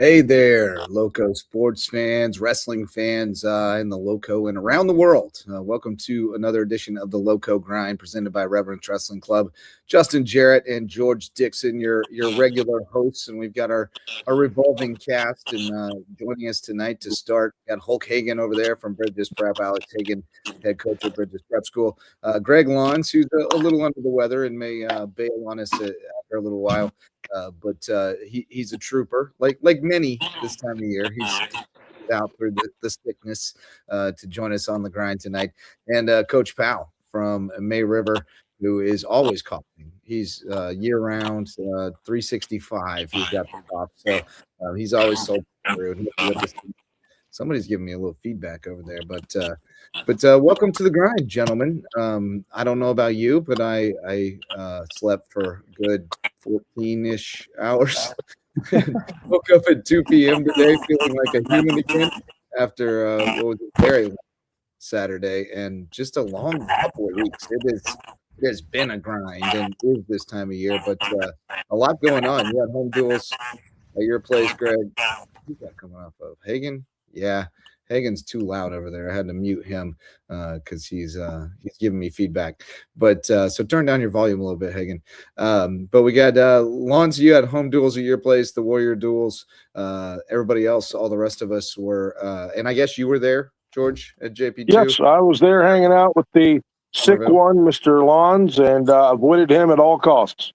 Hey there, Lowco sports fans, wrestling fans in the Lowco and around the world. Welcome to another edition of the Lowco Grind presented by Reverence Wrestling Club. Justin Jarrett and George Dixon, your regular hosts, and we've got our revolving cast. And joining us tonight to start, got Hulk Hagan over there from Bridges Prep, Alex Hagan, head coach at Bridges Prep School, Greg Lawns, who's a little under the weather and may bail on us after a little while. But he's a trooper, like many this time of year. He's out for the sickness to join us on the grind tonight. And Coach Powell from May River, who is always coughing. He's year-round, 365. He's got the cough, so he's always so through. Somebody's giving me a little feedback over there, but welcome to the grind, gentlemen. I don't know about you, but I slept for good 14-ish hours. Woke up at 2 p.m. today feeling like a human again after what was a very long Saturday and just a long couple of weeks. It has been a grind and is this time of year, but a lot going on. You got home duels at your place, Greg. Who's that coming off of? Hagan? Yeah. Hagan's too loud over there. I had to mute him because he's giving me feedback. But so turn down your volume a little bit, Hagan. But we got Lawns, you had home duels at your place, the Warrior duels. Everybody else, all the rest of us were, and I guess you were there, George, at JP2. Yes, I was there hanging out with the sick one, Mr. Lawns, and avoided him at all costs.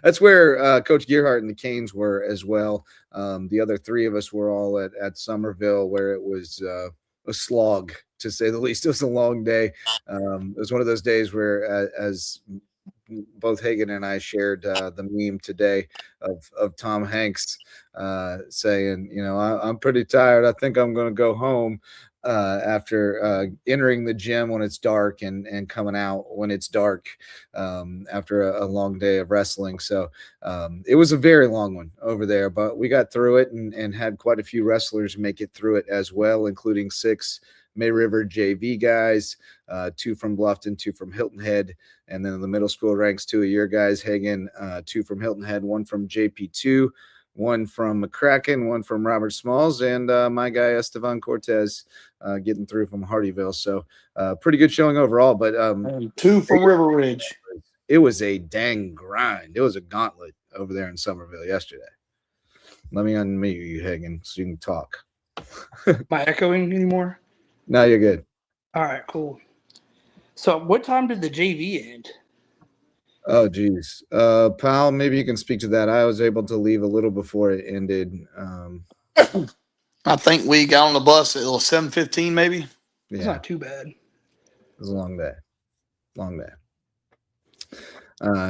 That's where Coach Gearhart and the Canes were as well. The other three of us were all at Somerville, where it was a slog, to say the least. It was a long day. It was one of those days where, as both Hagan and I shared the meme today of Tom Hanks saying, I'm pretty tired. I think I'm going to go home. After entering the gym when it's dark and coming out when it's dark after a long day of wrestling. So it was a very long one over there, but we got through it and had quite a few wrestlers make it through it as well, including 6 May River JV guys, 2 from Bluffton, 2 from Hilton Head, and then in the middle school ranks 2 of your guys, Hagan, 2 from Hilton Head, 1 from JP2, 1 from McCracken, 1 from Robert Smalls, and my guy Estevan Cortez getting through from Hardyville. So pretty good showing overall. But and 2 from River Ridge. It was a dang grind. It was a gauntlet over there in Somerville yesterday. Let me unmute you, Hagan, so you can talk. Am I echoing anymore? No, you're good. All right, cool. So what time did the JV end? Oh, geez. Pal, maybe you can speak to that. I was able to leave a little before it ended. I think we got on the bus at 7:15, maybe. Yeah. It's not too bad. It was a long day. Long day.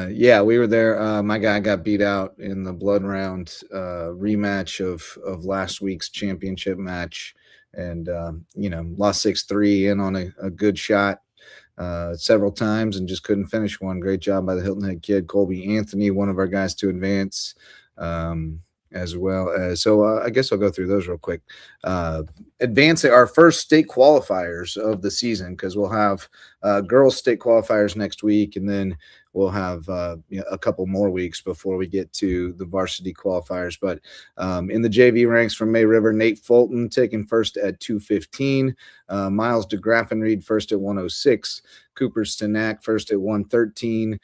Yeah, we were there. My guy got beat out in the blood round rematch of last week's championship match and, lost 6-3 in on a good shot. Several times and just couldn't finish one. Great job by the Hilton Head kid, Colby Anthony, one of our guys to advance as well. So I guess I'll go through those real quick. Advancing our first state qualifiers of the season, because we'll have girls state qualifiers next week, and then we'll have a couple more weeks before we get to the varsity qualifiers. But in the JV ranks from May River, Nate Fulton taking first at 215, Miles DeGraffenried first at 106, Cooper Stanak first at 113,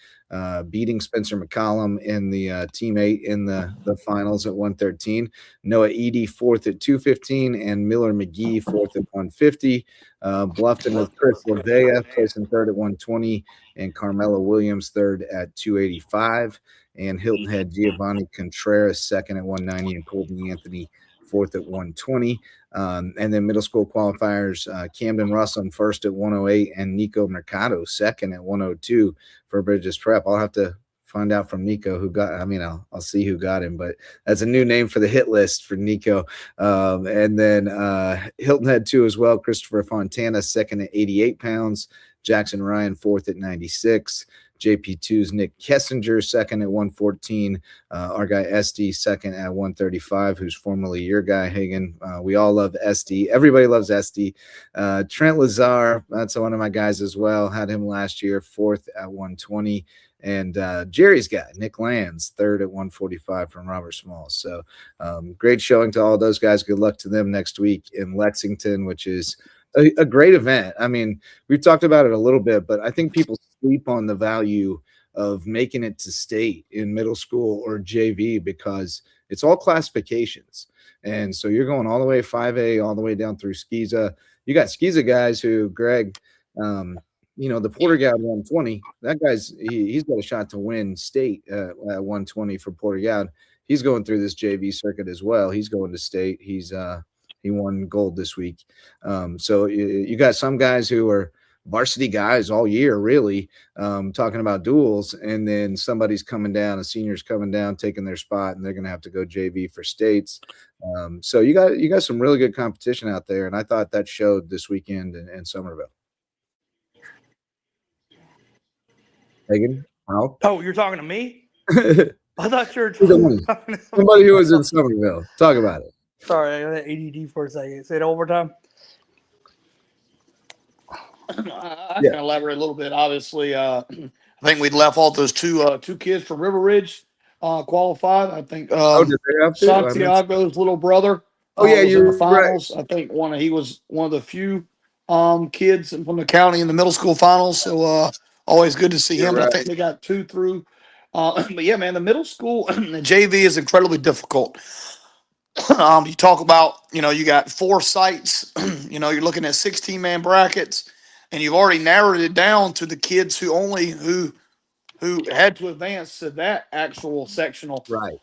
beating Spencer McCollum in the Team 8 in the finals at 113, Noah Edie fourth at 215, and Miller McGee fourth at 150. Bluffton with Chris Lavea placing third at 120, and Carmelo Williams third at 285, and Hilton Head Giovanni Contreras second at 190, and Colby Anthony fourth at 120. And then middle school qualifiers, Camden Russell first at 108, and Nico Mercado second at 102 for Bridges Prep. I'll have to find out from Nico who got, I'll see who got him, but that's a new name for the hit list for Nico. And then Hilton Head 2 as well, Christopher Fontana second at 88 pounds, Jackson Ryan fourth at 96, JP2's Nick Kessinger second at 114. Our guy SD second at 135, who's formerly your guy, Hagen. We all love SD. Everybody loves SD. Trent Lazar, that's one of my guys as well. Had him last year, fourth at 120. And Jerry's guy, Nick Lands, third at 145 from Robert Smalls. So great showing to all those guys. Good luck to them next week in Lexington, which is a great event. I mean, we've talked about it a little bit, but I think people sleep on the value of making it to state in middle school or JV because it's all classifications. And so you're going all the way 5A, all the way down through Skeeza. You got Skeeza guys who, Greg, the Porter Goud 120, that guy's he's got a shot to win state at 120 for Porter Goud. He's going through this JV circuit as well. He's going to state. He won gold this week. So you got some guys who are varsity guys all year, really, talking about duels, and then somebody's coming down, a senior's coming down, taking their spot, and they're going to have to go JV for states. So you got some really good competition out there, and I thought that showed this weekend in Somerville. Megan? Oh, you're talking to me? I thought you were talking to somebody who was in Somerville. Talk about it. Sorry, I got ADD for a second. Say it overtime. I can elaborate a little bit. Obviously, I think we'd left all those two kids from River Ridge qualified. I think Santiago's little brother. Was in the finals. Right. I think he was one of the few kids from the county in the middle school finals. So always good to see him. Right. I think they got 2 through. But yeah, man, the middle school the JV is incredibly difficult. You talk about, you got 4 sites. You're looking at 16-man brackets, and you've already narrowed it down to the kids who had to advance to that actual sectional. Right.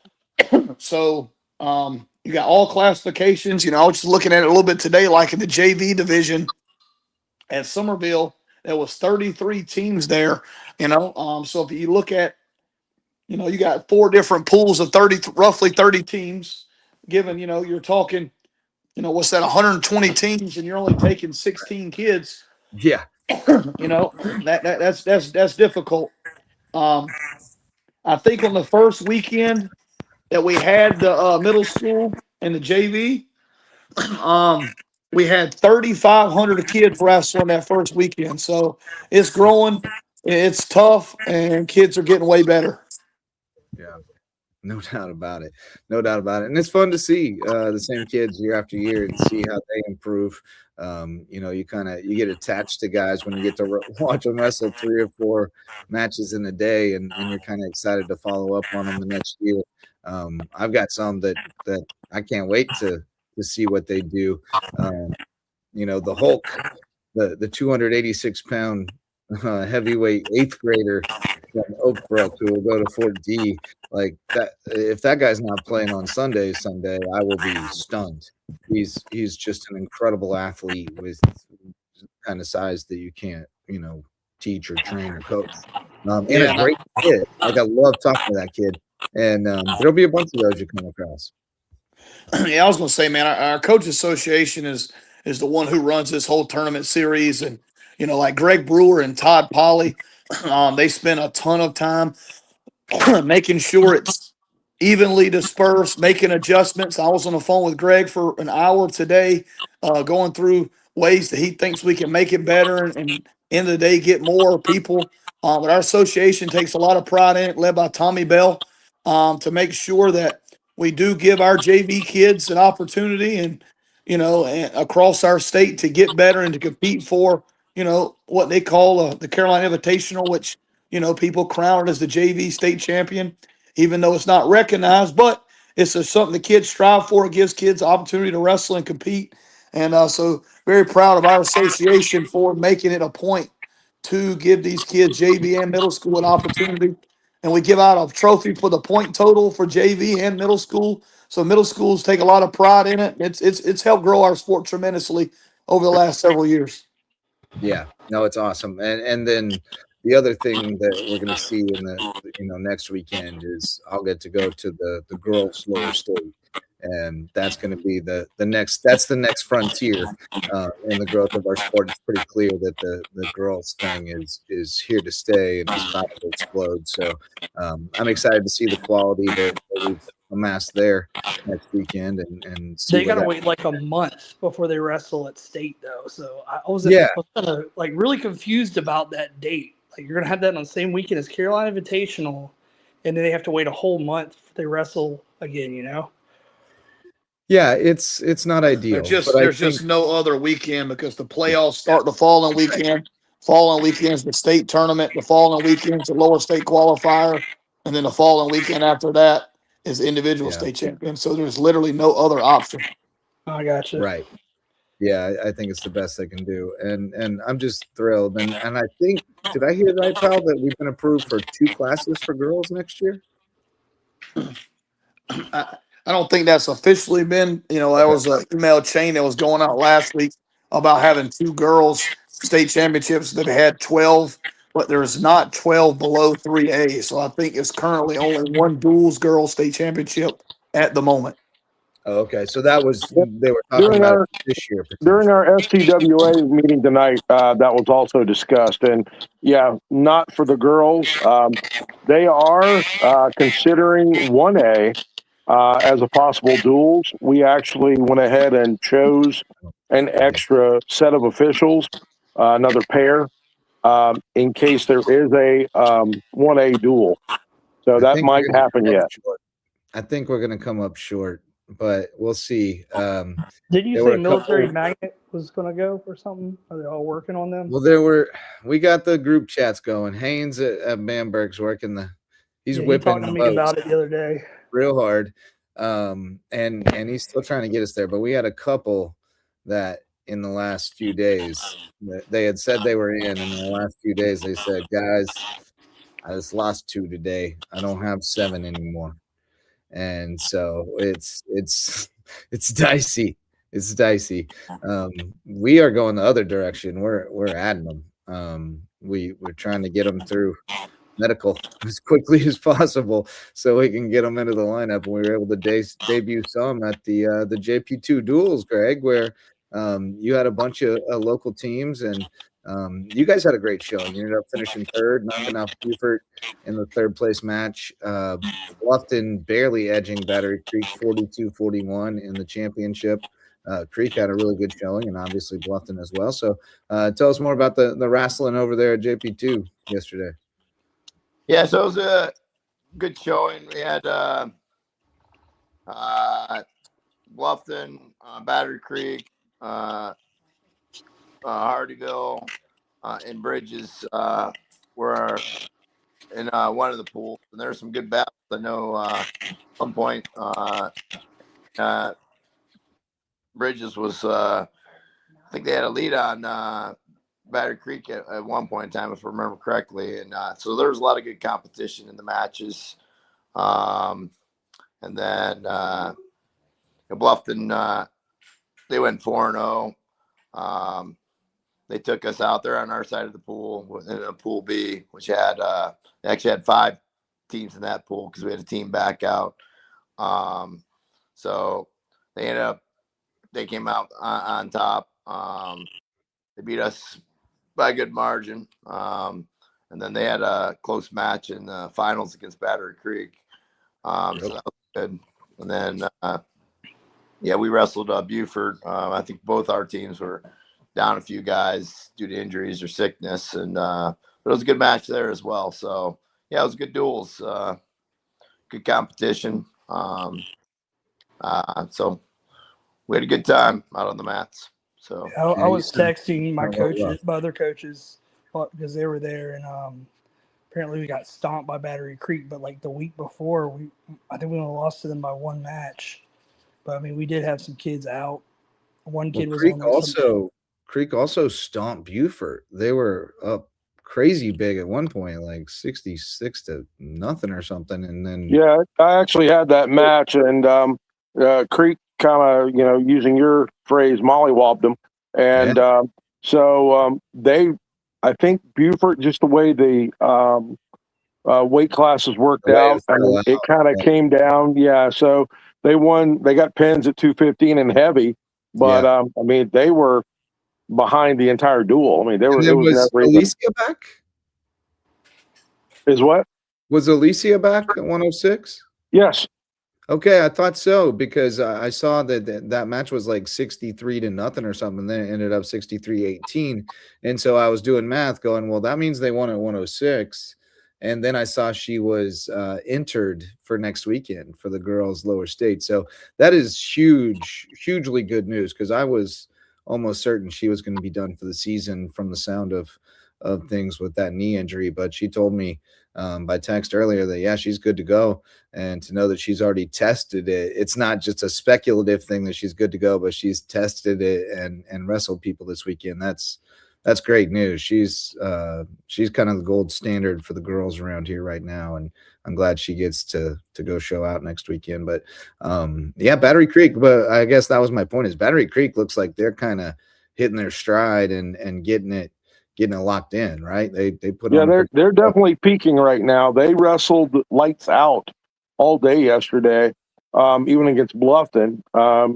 So you got all classifications. I was just looking at it a little bit today, like in the JV division at Somerville, there was 33 teams there. So if you look at, you got 4 different pools of roughly 30 teams. Given, you're talking, what's that, 120 teams, and you're only taking 16 kids. Yeah. That's difficult. I think on the first weekend that we had the middle school and the JV, we had 3,500 kids wrestling that first weekend. So it's growing, it's tough, and kids are getting way better. Yeah. No doubt about it. No doubt about it. And it's fun to see the same kids year after year and see how they improve. You get attached to guys when you get to watch them wrestle 3 or 4 matches in a day, and you're kind of excited to follow up on them the next year. I've got some that I can't wait to see what they do. The Hulk, the 286-pound heavyweight 8th grader from Oakbrook who will go to Fort D. Like that, if that guy's not playing on Sunday, I will be stunned. He's just an incredible athlete with kind of size that you can't, teach or train or coach. And a great kid. Like I love talking to that kid. And there'll be a bunch of those you come across. Yeah, I was going to say, man, our coach association is the one who runs this whole tournament series, and like Greg Brewer and Todd Polly, they spend a ton of time making sure it's evenly dispersed, making adjustments. I was on the phone with Greg for an hour today, going through ways that he thinks we can make it better and end of the day get more people. But our association takes a lot of pride in it, led by Tommy Bell, to make sure that we do give our JV kids an opportunity and across our state to get better and to compete for, what they call the Carolina Invitational, which, people crown it as the JV state champion, even though it's not recognized, but it's something the kids strive for. It gives kids the opportunity to wrestle and compete. And so very proud of our association for making it a point to give these kids JV and middle school an opportunity. And we give out a trophy for the point total for JV and middle school. So middle schools take a lot of pride in it. It's helped grow our sport tremendously over the last several years. Yeah, no, it's awesome. And then the other thing that we're going to see in the next weekend is I'll get to go to the girls' lower state, and that's going to be the next. That's the next frontier in the growth of our sport. It's pretty clear that the girls thing is here to stay and is about to explode. So I'm excited to see the quality that we've amassed there next weekend and see They where gotta that. wait like a month before they wrestle at state though. So I was Yeah. kind of like really confused about that date. Like you're gonna have that on the same weekend as Carolina Invitational, and then they have to wait a whole month before they wrestle again. You know? Yeah, it's not ideal. But There's just no other weekend because the playoffs start the following weekend. Following weekend's the state tournament. The following weekend's the lower state qualifier, and then the following weekend after that is individual state champion. So there's literally no other option. I gotcha. Right. Yeah, I think it's the best they can do, and I'm just thrilled. And I think, did I hear right, pal, that we've been approved for 2 classes for girls next year? I don't think that's officially been. That was an email chain that was going out last week about having 2 girls state championships that had 12, but there's not 12 below 3A. So I think it's currently only one duals girls state championship at the moment. Oh, okay, so that was they were talking During about our- this year. During our SCWA meeting tonight, that was also discussed. And yeah, not for the girls. They are considering 1A as a possible duels. We actually went ahead and chose an extra set of officials, another pair, in case there is a 1A duel. So that might happen yet. I think we're going to come up short, but we'll see. Did you say Military Magnet was going to go or something? Are they all working on them? Well, we got the group chats going. Haynes at Bamberg's working he's whipping. He talked to me about it the other day. Real hard. And he's still trying to get us there, but we had a couple that in the last few days they had said they were in the last few days they said, guys, I just lost 2 today. I don't have 7 anymore. And so it's dicey. It's dicey. We are going the other direction. We're adding them. We're trying to get them through medical as quickly as possible so we can get them into the lineup. And we were able to debut some at the JP2 duels, Greg, where you had a bunch of local teams, and you guys had a great show. You ended up finishing 3rd, knocking off Beaufort in the 3rd place match. Bluffton barely edging Battery Creek 42-41 in the championship. Creek had a really good showing, and obviously Bluffton as well. So tell us more about the wrestling over there at JP2 yesterday. Yeah, so it was a good showing. We had Bluffton, Battery Creek, Hardyville, and Bridges were in one of the pools, and there were some good battles. I know at one point Bridges was I think they had a lead on Battery Creek at one point in time, if I remember correctly, and so there was a lot of good competition in the matches. And then Bluffton, they went 4-0. They took us out there on our side of the pool in a pool B, which had they actually had 5 teams in that pool because we had a team back out. So they came out on top. They beat us by a good margin. And then they had a close match in the finals against Battery Creek. So that was good. And then, we wrestled Beaufort. I think both our teams were down a few guys due to injuries or sickness. And but it was a good match there as well. So, yeah, it was good duels. Good competition. So we had a good time out on the mats. So I was texting my other coaches, because they were there, and apparently we got stomped by Battery Creek. But like the week before, I think we only lost to them by 1 match. But I mean, we did have some kids out. One kid was Creek also stomped Beaufort. They were up crazy big at one point, like 66-0 or something. And then I actually had that match, and Creek kind of using your phrase, mollywopped them, and so I think Beaufort, just the way the weight classes worked out, I mean, it kind of came down. Yeah, so They won. They got pins at 215 and heavy, but I mean, they were behind the entire duel. I mean, they were. And It then was was never even. Alicia back? Is what? Was Alicia back at 106? Yes. Okay, I thought so because I saw that match was like 63-0 or something. Then it ended up 63-18. And so I was doing math going, well, that means they won at 106. And then I saw she was entered for next weekend for the girls' lower state. So that is hugely good news because I was almost certain she was going to be done for the season from the sound of things with that knee injury. But she told me by text earlier that, yeah, she's good to go. And to know that she's already tested it, it's not just a speculative thing that she's good to go, but she's tested it and wrestled people this weekend. That's great news. She's kind of the gold standard for the girls around here right now, and I'm glad she gets to go show out next weekend. But yeah, Battery Creek. But I guess that was my point. Is Battery Creek looks like they're kind of hitting their stride and getting it locked in, right? They put on. Yeah, they're definitely peaking right now. They wrestled lights out all day yesterday, even against Bluffton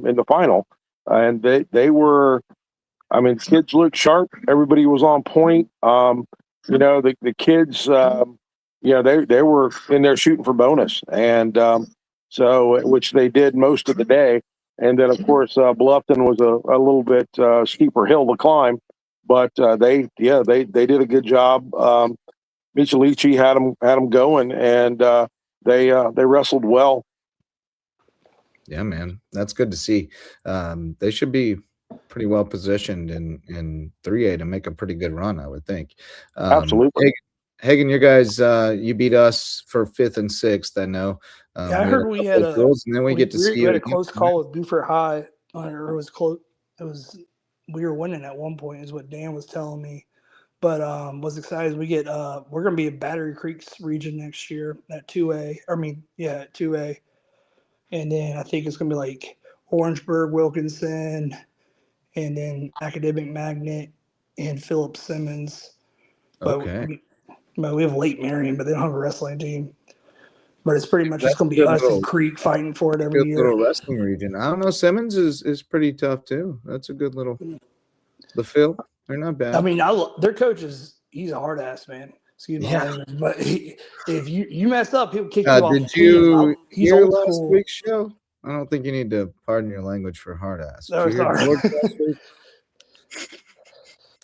in the final, and they were. I mean, kids looked sharp. Everybody was on point. You know, the kids, you know, they were in there shooting for bonus, and so which they did most of the day. And then, of course, Bluffton was a little bit steeper hill to climb, but they did a good job. Michelici had them going, and they wrestled well. Yeah, man, that's good to see. They should be pretty well positioned in 3A to make a pretty good run, I would think. Absolutely. Hagen, you guys, you beat us for 5th and 6th. I know. Yeah, I heard we had a girls, and then we get to see we had a close call with Buford High. Or it was close. It was we were winning at one point, is what Dan was telling me. But was excited. We get we're gonna be in Battery Creek's region next year at 2A. I mean, yeah, at 2A, and then I think it's gonna be like Orangeburg, Wilkinson, and then Academic Magnet and Philip Simmons. But Okay. we have Lake Marion, but they don't have a wrestling team. But it's pretty much just That's going to be us and Creek fighting for it every good year. little wrestling region. I don't know. Simmons is pretty tough too. That's a good little. The Phil, they're not bad. I mean, their coach he's a hard ass, man. Excuse my language, but if you mess up, he'll kick you off. Did you he's hear old last school. week's show? I don't think you need to pardon your language for hard ass. No, sorry.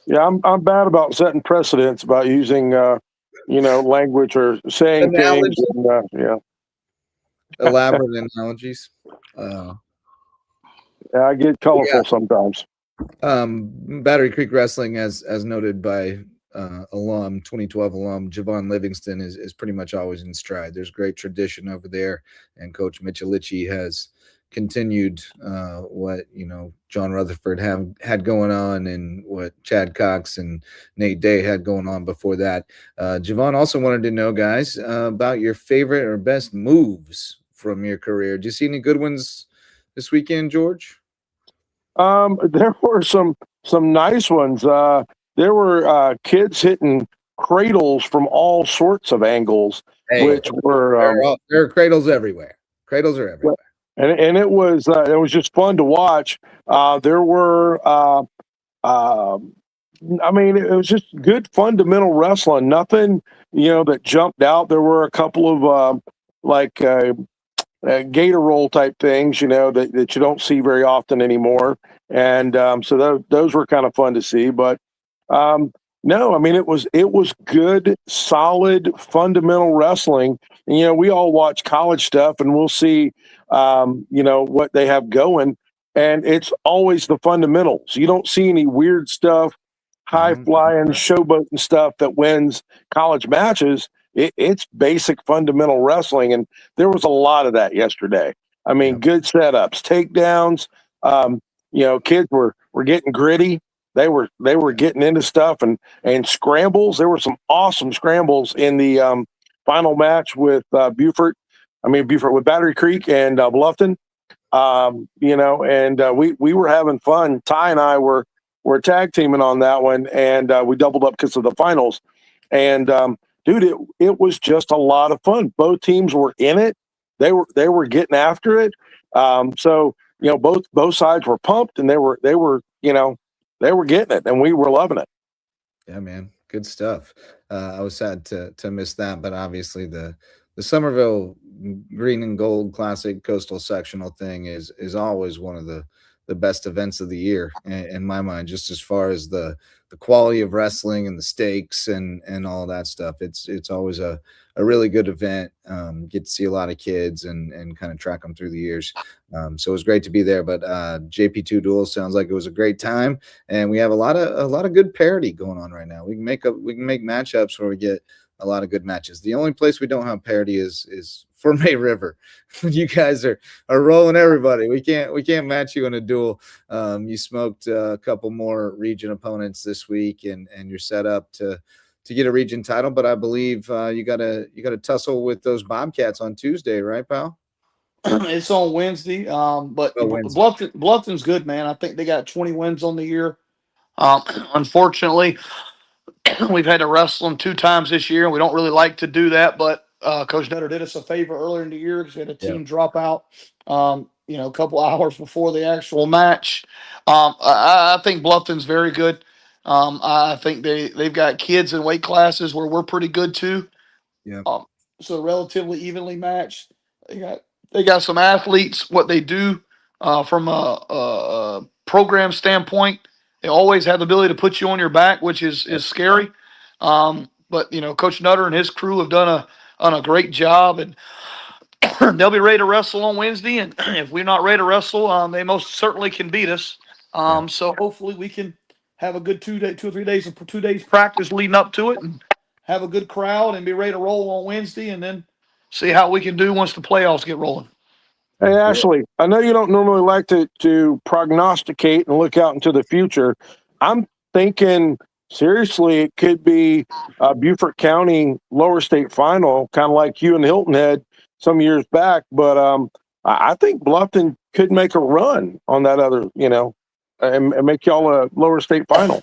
Yeah, I'm bad about setting precedents about using you know, language or saying things. And, yeah, elaborate analogies. Yeah, I get colorful sometimes. Battery Creek Wrestling, as noted by alum 2012 alum Javon Livingston, is pretty much always in stride. There's great tradition over there, and Coach Michelici has continued what John Rutherford had going on, and what Chad Cox and Nate Day had going on before that. Javon also wanted to know, guys, about your favorite or best moves from your career. Do you see any good ones this weekend, George? There were some nice ones. There were kids hitting cradles from all sorts of angles, which were there are cradles everywhere. Cradles are everywhere. And it was just fun to watch. There were, I mean, it was just good fundamental wrestling. Nothing, that jumped out. There were a couple of gator roll type things, that you don't see very often anymore. And so those were kind of fun to see. But no, I mean, it was good, solid, fundamental wrestling. And, we all watch college stuff, and we'll see, what they have going. And it's always the fundamentals. You don't see any weird stuff, high flying, showboating stuff that wins college matches. It's basic fundamental wrestling. And there was a lot of that yesterday. I mean, good setups, takedowns. Kids were getting gritty. They were getting into stuff and scrambles. There were some awesome scrambles in the final match with Buford with Battery Creek and Bluffton. And we were having fun. Ty and I were tag teaming on that one, and we doubled up because of the finals. And dude, it was just a lot of fun. Both teams were in it. They were getting after it. So both sides were pumped, and they were getting it, and we were loving it. Yeah, man, good stuff. I was sad to miss that, but obviously the Somerville Green and Gold Classic Coastal Sectional thing is always one of the best events of the year in my mind, just as far as the quality of wrestling and the stakes and all that stuff. It's always a really good event. Get to see a lot of kids and kind of track them through the years. So it was great to be there. But JP2 Duel sounds like it was a great time, and we have a lot of good parity going on right now. We can make matchups where we get a lot of good matches. The only place we don't have parity is for May River. You guys are rolling everybody. We can't match you in a duel. You smoked a couple more region opponents this week, and you're set up to get a region title. But I believe you got to tussle with those Bobcats on Tuesday, right, pal? It's on Wednesday. But Wednesday. Bluffton's good, man. I think they got 20 wins on the year. Unfortunately, we've had to wrestle them 2 times this year, and we don't really like to do that. But Coach Nutter did us a favor earlier in the year because we had a team drop out, a couple hours before the actual match. I think Bluffton's very good. I think they've got kids in weight classes where we're pretty good too. Yeah. So relatively evenly matched. They got some athletes. What they do from a program standpoint, they always have the ability to put you on your back, which is scary. But Coach Nutter and his crew have done a great job, and they'll be ready to wrestle on Wednesday. And if we're not ready to wrestle, they most certainly can beat us. So hopefully we can have a good 2 or 3 days of 2 days practice leading up to it, and have a good crowd and be ready to roll on Wednesday, and then see how we can do once the playoffs get rolling. Hey, Ashley, I know you don't normally like to prognosticate and look out into the future. I'm thinking seriously it could be a Beaufort County lower state final, kind of like you and Hilton had some years back. But I think Bluffton could make a run on that other, and make y'all a lower state final.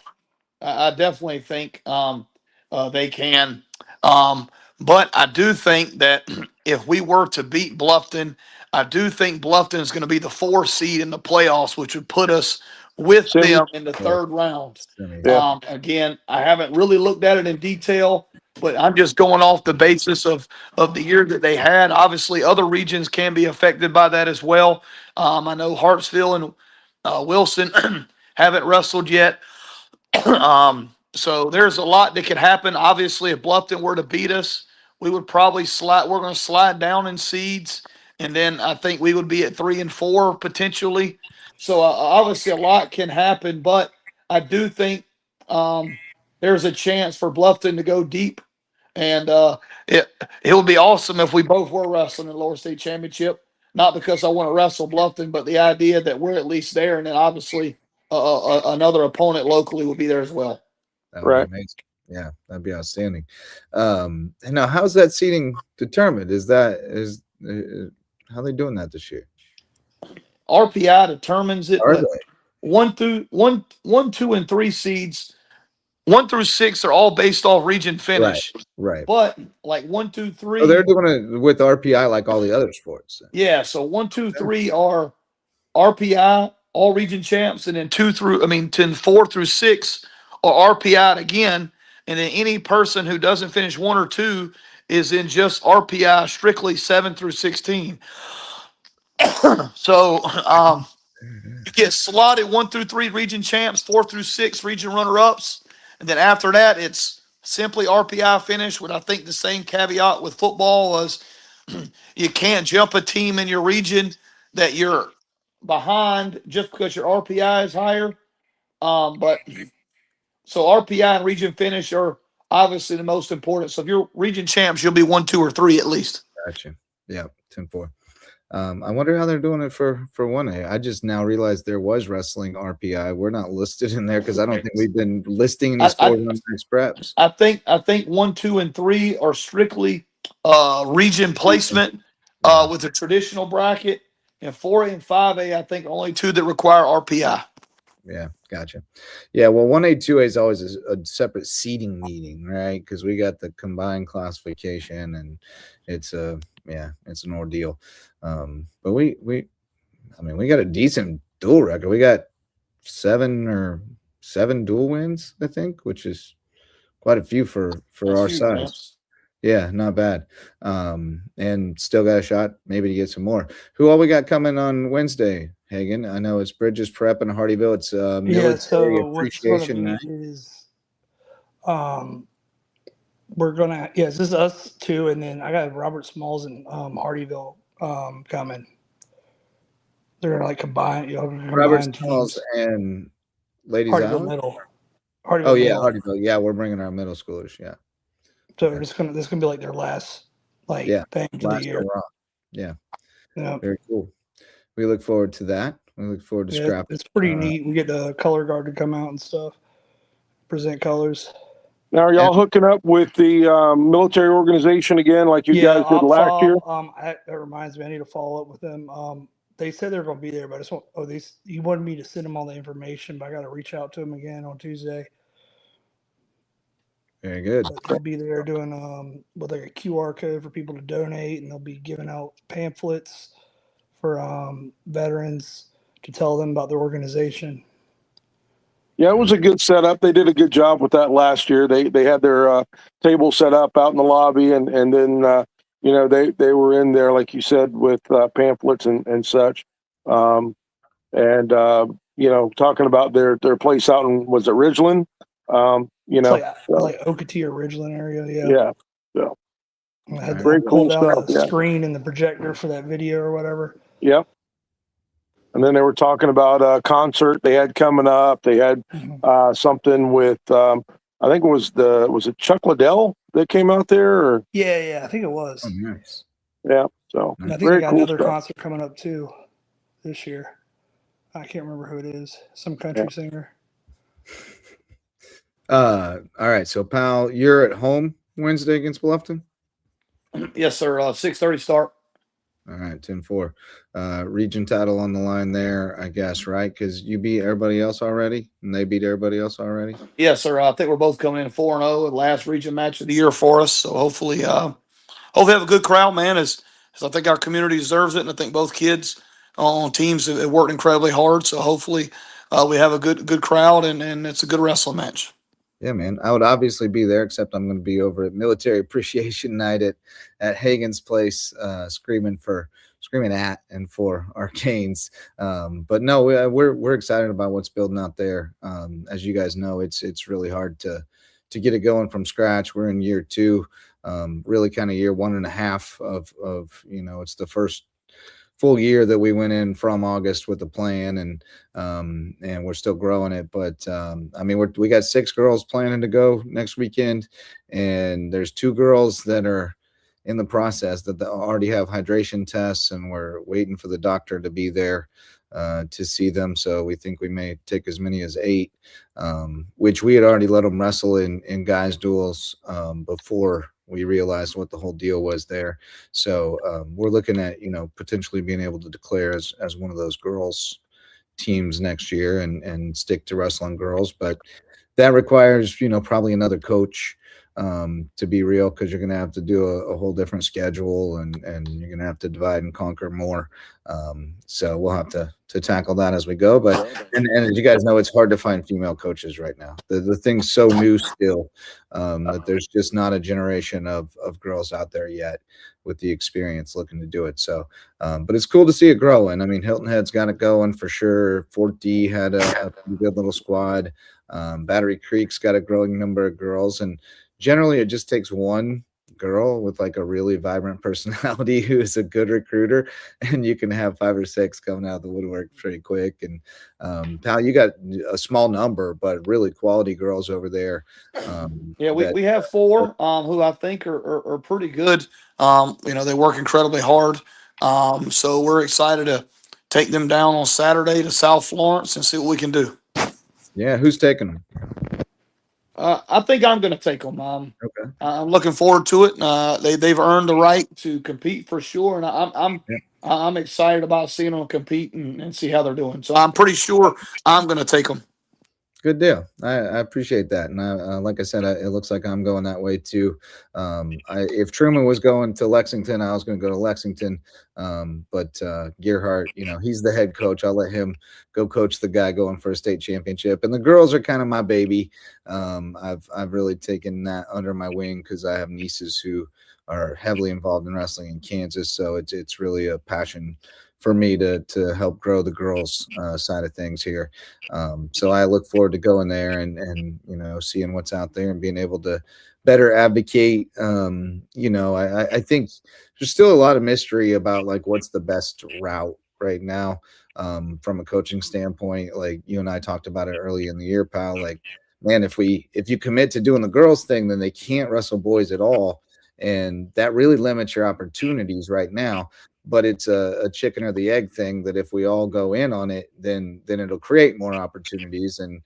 I definitely think they can. But I do think that if we were to beat Bluffton, I do think Bluffton is going to be the 4 seed in the playoffs, which would put us with them in the 3rd round. Yeah. Again, I haven't really looked at it in detail, but I'm just going off the basis of the year that they had. Obviously, other regions can be affected by that as well. I know Hartsville and Wilson haven't wrestled yet. So there's a lot that could happen. Obviously, if Bluffton were to beat us, we would probably slide. We're going to slide down in seeds, and then I think we would be at 3 and 4 potentially. So obviously, a lot can happen, but I do think there's a chance for Bluffton to go deep, and it would be awesome if we both were wrestling in the lower state championship. Not because I want to wrestle Bluffton, but the idea that we're at least there, and then obviously another opponent locally would be there as well. That would be amazing. Yeah, that'd be outstanding. And now, how's that seating determined? Is how are they doing that this year? RPI determines it. Are they? 1, 2, and 3 seeds. 1 through 6 are all based off region finish. Right. But like 1, 2, 3. So they're doing it with RPI like all the other sports. Yeah. So 1, 2, 3 are RPI, all region champs, and then 4 through 6 are RPI again, and then any person who doesn't finish 1 or 2 is in just RPI strictly 7 through 16. So you get slotted 1 through 3 region champs, 4 through 6 region runner-ups, and then after that it's simply RPI finish. With I think the same caveat with football was you can't jump a team in your region that you're behind just because your RPI is higher. But so RPI and region finish are obviously the most important. So if you're region champs, you'll be 1, 2, or 3 at least. Gotcha. Yeah, 10-4. I wonder how they're doing it for 1A. I just now realized there was wrestling RPI. We're not listed in there because I don't think we've been listing any scores on Max Preps. I think 1, 2, and 3 are strictly region placement with a traditional bracket, and 4A and 5A I think are only 2 that require RPI. Yeah, gotcha. Yeah, well, 1A, 2A is always a separate seating meeting, right? Because we got the combined classification, and it's an ordeal. But we I mean, we got a decent dual record. We got seven dual wins, I think, which is quite a few for That's our huge, size. man. Yeah, not bad. And still got a shot maybe to get some more. Who all we got coming on Wednesday, Hagen? I know it's Bridges Prep in Hardyville. It's military So what's going to appreciation be night. is, we're gonna this is us too, and then I got Robert Smalls and Hardyville coming. They're gonna like combine, Robert combine Smalls teams. and Ladies Hardyville Island. Middle. Oh Hardyville yeah, Middle. Hardyville. Yeah, we're bringing our middle schoolers. Yeah. So Okay. this is gonna be like their last thing for the Last year. hurrah. Yeah. Yeah. Very cool. We look forward to that. We look forward to scrapping. It's pretty neat. We get the color guard to come out and stuff, present colors. Now, are y'all hooking up with the military organization again, like you guys did last year? That reminds me, I need to follow up with them. They said they're going to be there, but I just want. He wanted me to send them all the information, but I got to reach out to them again on Tuesday. Very good. But they'll be there doing with like a QR code for people to donate, and they'll be giving out pamphlets for veterans to tell them about their organization. Yeah, it was a good setup. They did a good job with that last year. They had their table set up out in the lobby, and then they were in there, like you said, with pamphlets and such, talking about their place out in, was it Ridgeland? It's like Ocoee or Ridgeland area. Yeah. So I had very cool pulled out stuff. the screen and the projector for that video or whatever. Yep. And then they were talking about a concert they had coming up. They had something with I think was it Chuck Liddell that came out there? Or? Yeah, I think it was. Oh, nice. Yeah, so and I think very they got cool another stuff. concert coming up too this year. I can't remember who it is. Some country singer. All right, so pal, you're at home Wednesday against Bluffton? Yes, sir. 6:30 start. All right, 10-4. Region title on the line there, I guess, right? Because you beat everybody else already, and they beat everybody else already. Yes, sir. I think we're both coming in 4-0 at last region match of the year for us. So hopefully have a good crowd, man. As I think our community deserves it, and I think both kids on teams have worked incredibly hard. So hopefully we have a good crowd, and it's a good wrestling match. Yeah, man. I would obviously be there, except I'm going to be over at Military Appreciation Night at Hagen's place, screaming at and for our Canes. But no, we're excited about what's building out there. As you guys know, it's really hard to get it going from scratch. We're in year 2, really kind of year 1.5 of it's the first full year that we went in from August with the plan, and we're still growing it. But I mean, we got 6 girls planning to go next weekend, and there's 2 girls that are in the process that already have hydration tests, and we're waiting for the doctor to be there to see them. So we think we may take as many as 8, which we had already let them wrestle in guys duels before we realized what the whole deal was there. So we're looking at, potentially being able to declare as one of those girls teams next year and stick to wrestling girls. But that requires, probably another coach to be real, because you're going to have to do a whole different schedule, and you're going to have to divide and conquer more. So we'll have to tackle that as we go. But and as you guys know, it's hard to find female coaches right now. The thing's so new still that there's just not a generation of girls out there yet with the experience looking to do it. So, but it's cool to see it grow. And I mean, Hilton Head's got it going for sure. Fort D had a good little squad. Battery Creek's got a growing number of girls, and generally it just takes one girl with like a really vibrant personality who is a good recruiter, and you can have 5 or 6 coming out of the woodwork pretty quick. And pal, you got a small number but really quality girls over there. We have 4 who I think are pretty good. They work incredibly hard. So we're excited to take them down on Saturday to South Florence and see what we can do. Yeah, who's taking them? I think I'm going to take them. Okay. I'm looking forward to it. They've earned the right to compete for sure, and I'm excited about seeing them compete and see how they're doing. So I'm pretty sure I'm going to take them. Good deal. I appreciate that, and like I said, it looks like I'm going that way too. If Truman was going to Lexington, I was going to go to Lexington, but Gearhart, he's the head coach. I'll let him go coach the guy going for a state championship. And the girls are kind of my baby. I've really taken that under my wing because I have nieces who are heavily involved in wrestling in Kansas, so it's really a passion for me to help grow the girls side of things here. So I look forward to going there and seeing what's out there and being able to better advocate. I think there's still a lot of mystery about like what's the best route right now from a coaching standpoint. Like you and I talked about it early in the year, pal. Like, man, if you commit to doing the girls thing, then they can't wrestle boys at all. And that really limits your opportunities right now. But it's a chicken or the egg thing that if we all go in on it, then it'll create more opportunities, and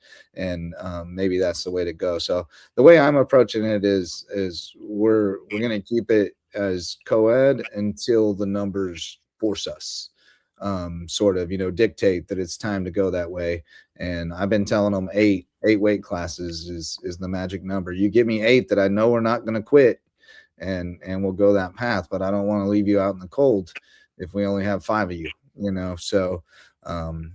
maybe that's the way to go. So the way I'm approaching it is we're going to keep it as co-ed until the numbers force us, sort of dictate that it's time to go that way. And I've been telling them eight weight classes is the magic number. You give me 8 that I know we're not going to quit, and we'll go that path, but I don't want to leave you out in the cold if we only have 5 of you, so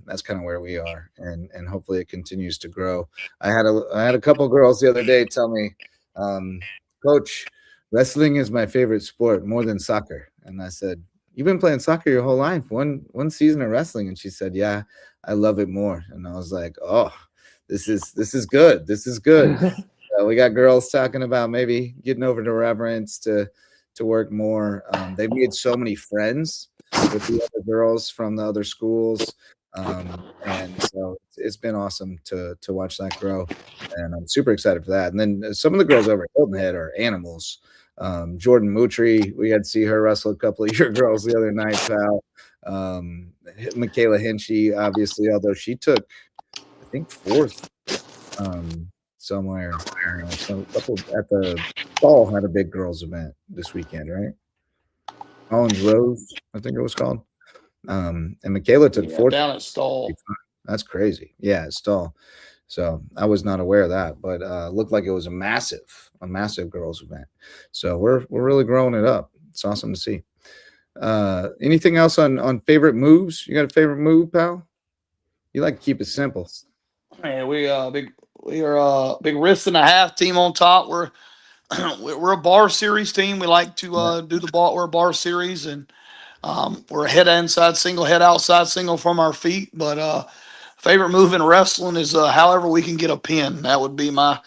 that's kind of where we are, and hopefully it continues to grow. I had a couple of girls the other day tell me, Coach, wrestling is my favorite sport more than soccer. And I said, you've been playing soccer your whole life, one season of wrestling? And she said, yeah, I love it more. And I was like, oh, this is good. This is good. We got girls talking about maybe getting over to Reverence to work more. They've made so many friends with the other girls from the other schools, and so it's been awesome to watch that grow, and I'm super excited for that. And then some of the girls over at Hilton Head are animals. Jordan Moutry, we had to see her wrestle a couple of your girls the other night, pal. Michaela Hinchy, obviously, although she took, I think, 4th. Somewhere. So a couple at the Fall had a big girls event this weekend, right? Collins Rose, I think it was called. And Michaela took 4th down at Stall. That's crazy. Yeah, at Stall. So I was not aware of that, but looked like it was a massive girls event. So we're really growing it up. It's awesome to see. Anything else on favorite moves? You got a favorite move, pal? You like to keep it simple. Man, we are a big wrist and a half team on top. We're a bar series team. We like to do the bar. We're a bar series, and we're a head inside single, head outside single from our feet. But favorite move in wrestling is however we can get a pin. That would be my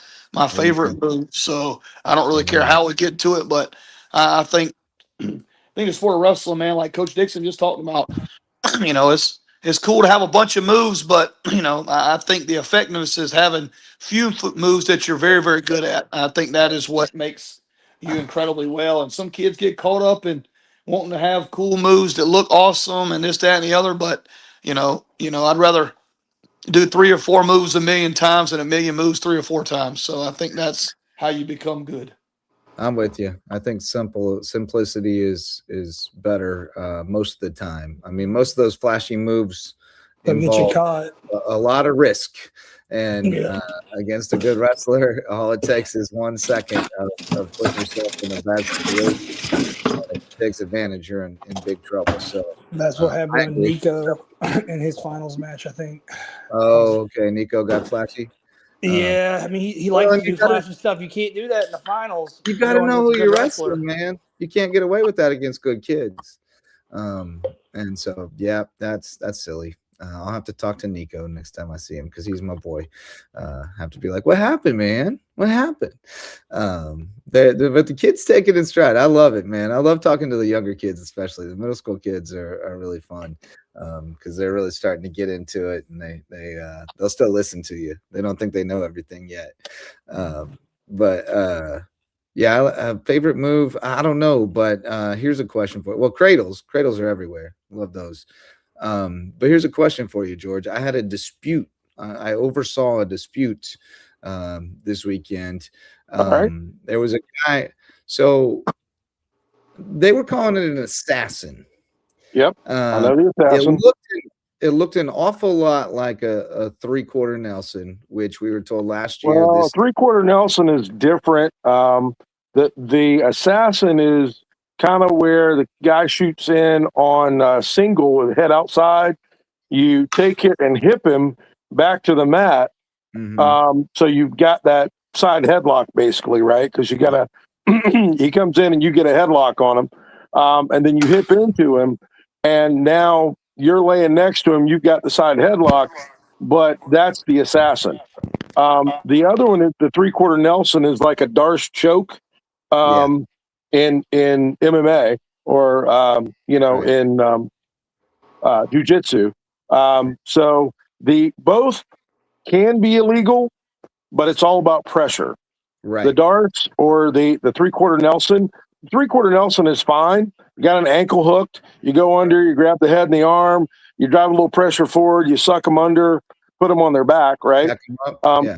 favorite move. So I don't really care how we get to it, but I think the sport of wrestling, man, like Coach Dixon just talked about, it's cool to have a bunch of moves, but I think the effectiveness is having few moves that you're very, very good at. I think that is what makes you incredibly well. And some kids get caught up in wanting to have cool moves that look awesome and this, that, and the other. But I'd rather do 3 or 4 moves a million times than a million moves 3 or 4 times. So I think that's how you become good. I'm with you. I think simplicity is better most of the time. I mean, most of those flashy moves involve a lot of risk, and against a good wrestler, all it takes is 1 second of putting yourself in a bad situation. If it takes advantage, you're in big trouble. So that's what happened with Nico in his finals match, I think. Oh, okay. Nico got flashy. Yeah, I mean, he likes to do flashy stuff. You can't do that in the finals. You got to know who you're wrestling, man. You can't get away with that against good kids. And so, yeah, that's silly. I'll have to talk to Nico next time I see him because he's my boy. Have to be like, what happened, man? What happened? But the kids take it in stride. I love it, man. I love talking to the younger kids, especially the middle school kids are really fun because they're really starting to get into it, and they'll still listen to you. They don't think they know everything yet. Yeah, favorite move, I don't know, but here's a question for you. Well, cradles are everywhere. Love those. But here's a question for you, George. I had a dispute. I oversaw a dispute this weekend. There was a guy. So they were calling it an assassin. Yep. I know the assassin. it looked an awful lot like a 3/4 Nelson, which we were told last year. Well, This 3/4 Nelson is different. The assassin is kind of where the guy shoots in on single with head outside. You take it and hip him back to the mat. So you've got that side headlock basically, right? Because you got to, he comes in and you get a headlock on him, and then you hip into him, and now you're laying next to him. You've got the side headlock, but that's the assassin. The other one is the 3/4 Nelson is like a Darce choke in MMA or in jiu-jitsu. So the both can be illegal, but it's all about pressure. right. The darts or the 3/4 Nelson. 3/4 Nelson is fine. You got an ankle hooked. You go under. You grab the head and the arm. You drive a little pressure forward. You suck them under. Put them on their back. Right. Back 'em up. Yeah.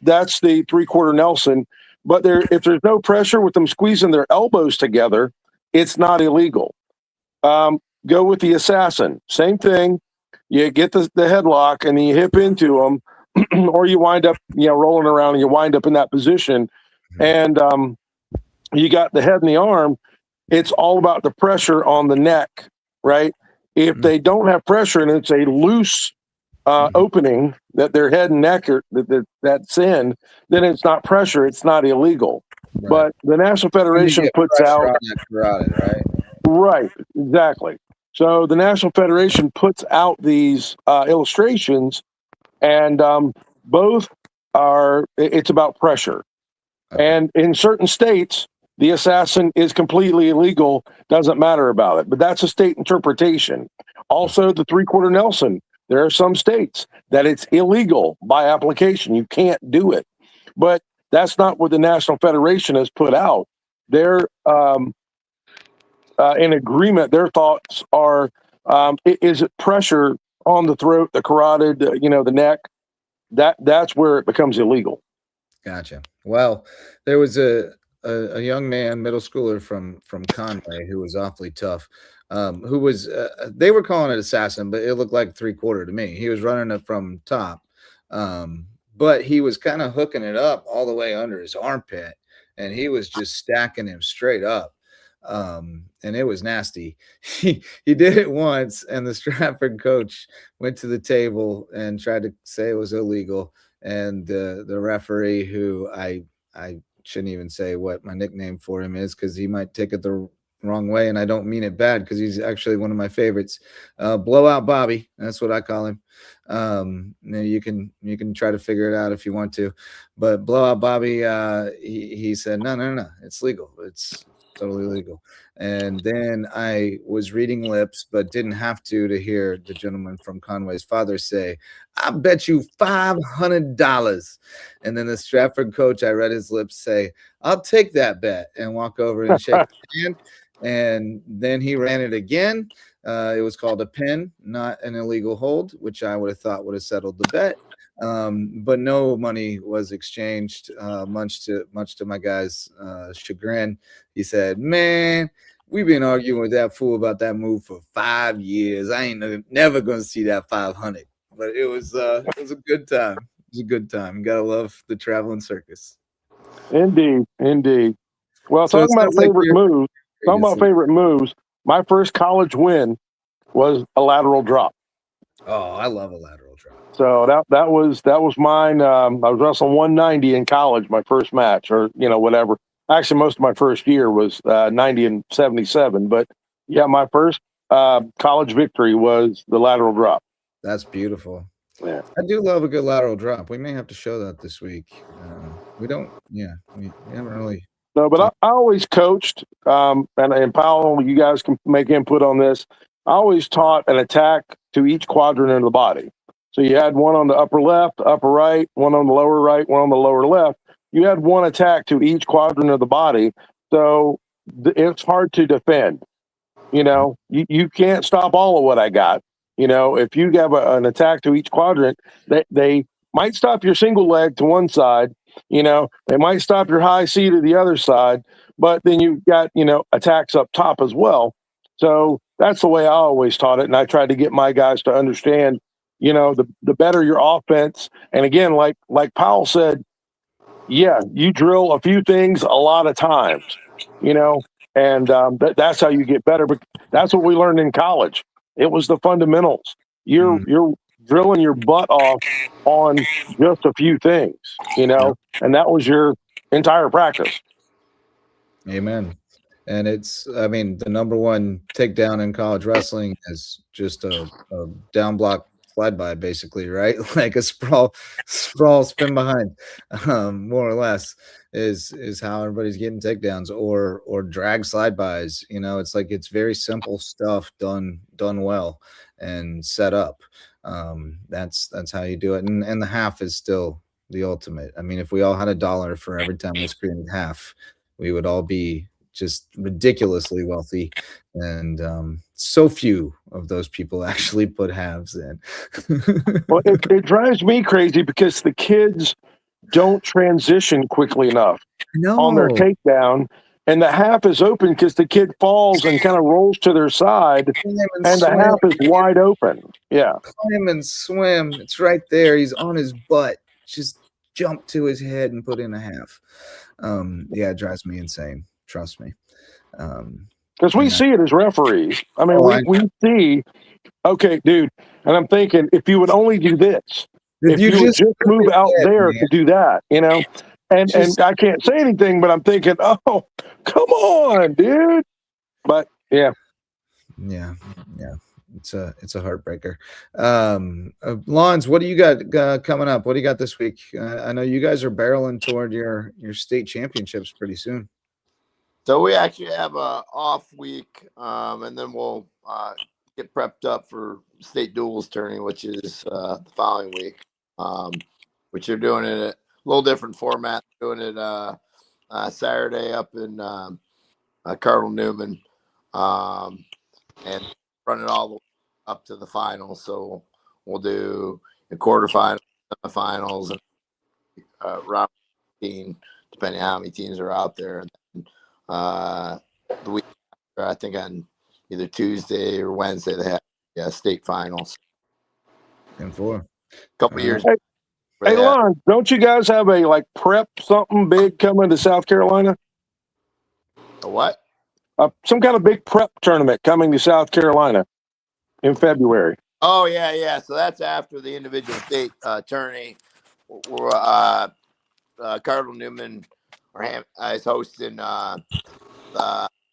That's the 3/4 Nelson. But if there's no pressure with them squeezing their elbows together, it's not illegal. Go with the assassin. Same thing. You get the headlock and then you hip into them, or you wind up rolling around and you wind up in that position, and you got the head and the arm. It's all about the pressure on the neck, right? If they don't have pressure and it's a loose opening that their head and neck that's in, then it's not pressure. It's not illegal. Right. But the National Federation puts out on that carotid, right? Right, exactly. So the National Federation puts out these illustrations, and both it's about pressure. Okay. And in certain states, the assassin is completely illegal, doesn't matter about it. But that's a state interpretation. Also, the 3/4 Nelson, there are some states that it's illegal by application. You can't do it. But that's not what the National Federation has put out. They're in agreement. Their thoughts are, is it pressure on the throat, the carotid, the neck? That's where it becomes illegal. Gotcha. Well, there was a young man, middle schooler from Conway, who was awfully tough. Who was they were calling it assassin, but it looked like 3/4 to me. He was running it from top, but he was kind of hooking it up all the way under his armpit, and he was just stacking him straight up. And it was nasty. He did it once, and the Stratford coach went to the table and tried to say it was illegal. And the referee, who I shouldn't even say what my nickname for him is, because he might take it the wrong way, and I don't mean it bad, because he's actually one of my favorites. Blowout Bobby, that's what I call him. You can try to figure it out if you want to, but Blowout Bobby, he said no, it's legal. It's totally legal. And then I was reading lips, but didn't have to hear the gentleman from Conway's father say, "I bet you $500." And then the Stratford coach, I read his lips say, "I'll take that bet," and walk over and shake his hand. And then he ran it again. It was called a pin, not an illegal hold, which I would have thought would have settled the bet. But no money was exchanged, much to my guy's chagrin. He said, "Man, we've been arguing with that fool about that move for 5 years. I ain't never gonna see that 500." But it was a good time. It was a good time. You gotta love the traveling circus. Indeed. Well, So talking about favorite moves, my first college win was a lateral drop. Oh, I love a lateral drop. So that was mine. I was wrestling 190 in college, my first match, or whatever. Actually, most of my first year was 90 and 77. But yeah, my first college victory was the lateral drop. That's beautiful. Yeah, I do love a good lateral drop. We may have to show that this week. We don't. Yeah, we haven't really. No, but I always coached, and Powell, you guys can make input on this. I always taught an attack to each quadrant of the body. So you had one on the upper left, upper right, one on the lower right, one on the lower left. You had one attack to each quadrant of the body. So it's hard to defend. You can't stop all of what I got. If you have an attack to each quadrant, they might stop your single leg to one side. They might stop your high C to the other side, but then you've got, attacks up top as well. So that's the way I always taught it. And I tried to get my guys to understand, the better your offense. And again, like Powell said, yeah, you drill a few things a lot of times, and that's how you get better. But that's what we learned in college. It was the fundamentals. You're drilling your butt off on just a few things, and that was your entire practice. Amen. And the number one takedown in college wrestling is just a down block slide by, basically, right? Like a sprawl spin behind, more or less is how everybody's getting takedowns or drag slide bys. It's like, it's very simple stuff done well and set up. That's how you do it. And the half is still the ultimate. I mean, if we all had $1 for every time we screamed half, we would all be just ridiculously wealthy, and so few of those people actually put halves in. Well, it drives me crazy because the kids don't transition quickly enough on their takedown, and the half is open because the kid falls and kind of rolls to their side, and the half is wide open. Yeah, climb and swim. It's right there. He's on his butt. Just jump to his head and put in a half. It drives me insane. Trust me. Because we see it as referees. I mean, we see, okay, dude, and I'm thinking, if you would only do this, if you would just move out there to do that, and I can't say anything, but I'm thinking, oh, come on, dude. But yeah. It's a heartbreaker. Lons, what do you got coming up? What do you got this week? I know you guys are barreling toward your state championships pretty soon. So we actually have a off week, and then we'll get prepped up for state duels tourney, which is the following week. Which you're doing it a little different format. Doing it Saturday up in Cardinal Newman, and running all the way up to the finals. So we'll do the quarterfinals, semifinals, and round 18, depending on how many teams are out there. And then, the week after, I think on either Tuesday or Wednesday, they have state finals. And for a couple years. Hey, Lon, don't you guys have a prep something big coming to South Carolina? A what? Some kind of big prep tournament coming to South Carolina in February. Oh, yeah. So that's after the individual state tourney. We're Cardinal Newman is hosting the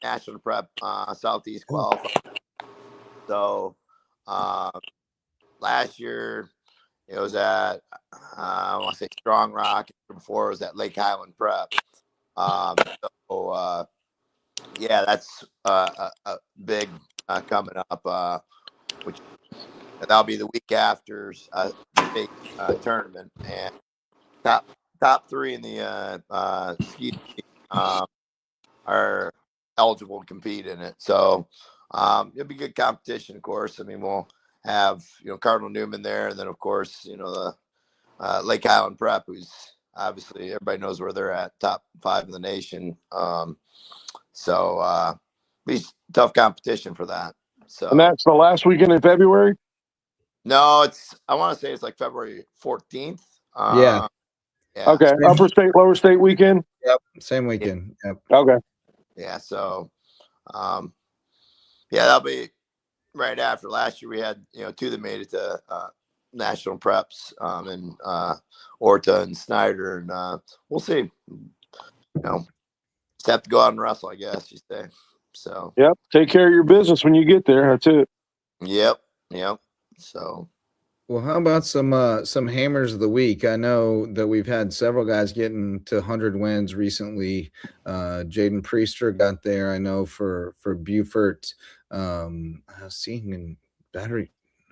National Prep Southeast qualifier. So last year it was at I want to say Strong Rock. Before it was at Lake Highland Prep. That's a big coming up, which that'll be the week after the state tournament, and top three in the ski are eligible to compete in it. So it'll be good competition, of course. I mean, we'll have Cardinal Newman there, and then of course the Lake Highland Prep, who's obviously everybody knows where they're at, top 5 in the nation. So be tough competition for that. So, and that's the last weekend in February? No, I want to say it's like February 14th. Yeah. Okay. Upper state, lower state weekend? Yep. Same weekend. Yep. Okay. Yeah. So, that'll be right after. Last year we had, 2 that made it to national preps in Orta and Snyder. And we'll see. Just have to go out and wrestle, I guess you say. So. Yep. Take care of your business when you get there. That's it. Yep. So. Well, how about some hammers of the week? I know that we've had several guys getting to 100 wins recently. Jaden Priester got there, I know, for Beaufort. I was seeing in Battery,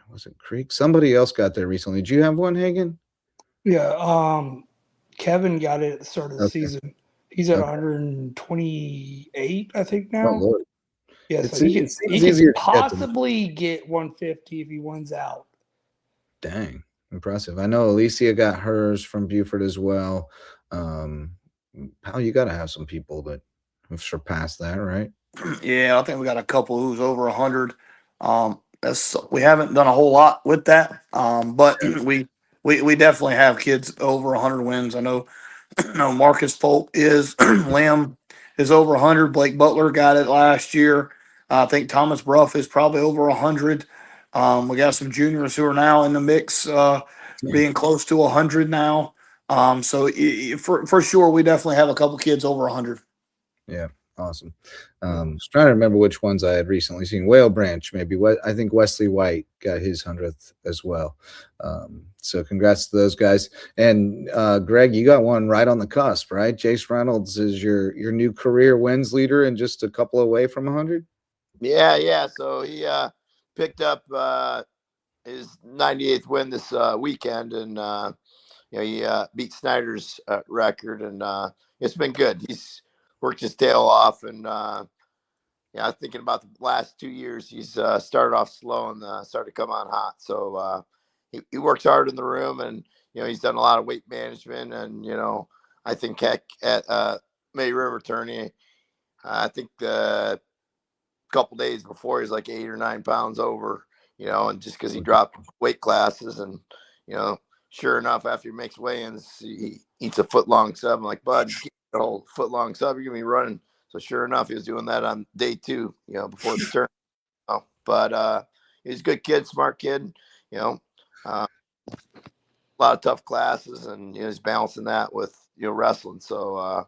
was it Creek? Somebody else got there recently. Did you have one, Hagen? Yeah, Kevin got it at the start of the season. He's at 128, I think, now. Oh, Lord. Yeah, so he could possibly get 150 if he wins out. Dang, impressive. I know Alicia got hers from Beaufort as well. Pal, you got to have some people that have surpassed that, right? Yeah, I think we got a couple who's over 100. We haven't done a whole lot with that, but we definitely have kids over 100 wins. I know, no, Marcus Folk is Lamb is over 100. Blake Butler got it last year. I think Thomas Bruff is probably over 100. We got some juniors who are now in the mix, being close to 100 now. So for sure, we definitely have a couple kids over 100. Yeah, awesome. I was trying to remember which ones I had recently seen. Whale Branch, maybe. I think Wesley White got his 100th as well. So congrats to those guys. And Greg, you got one right on the cusp, right? Jace Reynolds is your new career wins leader and just a couple away from 100. Yeah. So he picked up his 98th win this weekend, and he beat Snyder's record, and it's been good. He's worked his tail off, and thinking about the last 2 years, he's started off slow and started to come on hot. So he works hard in the room, and he's done a lot of weight management, and I think heck at May River tourney, I think the couple days before he's like 8 or 9 pounds over, and just because he dropped weight classes, and sure enough, after he makes weigh-ins, he eats a foot-long sub. I'm like, bud, get a whole foot-long sub, you're gonna be running. So sure enough, he was doing that on day 2, before the turn. But he's a good kid, smart kid, a lot of tough classes, and he's balancing that with wrestling. So